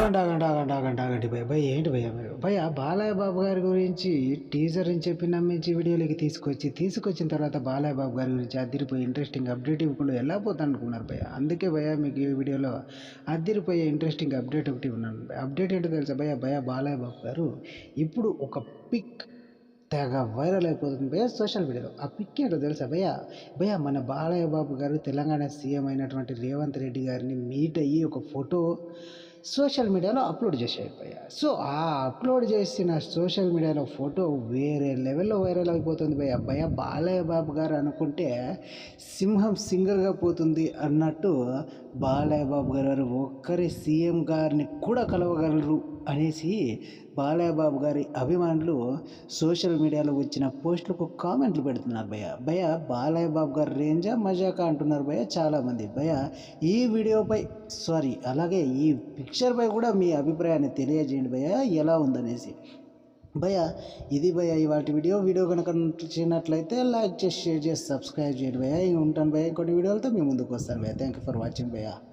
ఆగండి భయ్య. భయ్య ఏంటి భయ్య మీరు? భయ్య బాలయ్య బాబు గారి గురించి టీజర్ అని చెప్పి నమ్మించి వీడియోలోకి తీసుకొచ్చిన తర్వాత బాలయ్య బాబు గారి గురించి అదిరిపోయి ఇంట్రెస్టింగ్ అప్డేట్ ఇవ్వకుండా ఎలా పోతానుకున్నారు భయ్య. అందుకే భయ్య మీకు ఈ వీడియోలో అదిరిపోయే ఇంట్రెస్టింగ్ అప్డేట్ ఒకటి ఉన్నాను. అప్డేట్ ఏంటో తెలుసా భయ్య బాలయ్య బాబు గారు ఇప్పుడు ఒక పిక్ తెగ వైరల్ అయిపోతుంది భయ్య సోషల్ మీడియాలో. ఆ పిక్ ఏంటో తెలుసా భయ్య మన బాలయ్య బాబు గారు తెలంగాణ సీఎం అయినటువంటి రేవంత్ రెడ్డి గారిని మీట్ అయ్యి ఒక ఫోటో సోషల్ మీడియాలో అప్లోడ్ చేశారు భయ్య. సో ఆ అప్లోడ్ చేసిన సోషల్ మీడియాలో ఫోటో వేరే లెవెల్లో వైరల్ అయిపోతుంది భయ్య బాలయ్య బాబు గారు అనుకుంటే సింహం సింగర్గా పోతుంది అన్నట్టు బాలయ్య బాబు గారు ఒక్కరి సీఎం గారిని కూడా కలవగలరు అనేసి బాలయ్య బాబు గారి అభిమానులు సోషల్ మీడియాలో వచ్చిన పోస్టులకు కామెంట్లు పెడుతున్నారు భయ్య బాలయ్య బాబు గారి రేంజా మజాకా అంటున్నారు చాలామంది ఈ వీడియోపై అలాగే ఈ పిక్చర్పై కూడా మీ అభిప్రాయాన్ని తెలియజేయండి ఎలా ఉందనేసి ఇది ఇవాటి వీడియో కనుక నచ్చినట్లయితే లైక్ చేసి షేర్ చేసి సబ్స్క్రైబ్ చేయండి ఉంటాను ఇంకొన్ని వీడియోలతో మీ ముందుకు వస్తాను థ్యాంక్ యూ ఫర్ వాచింగ్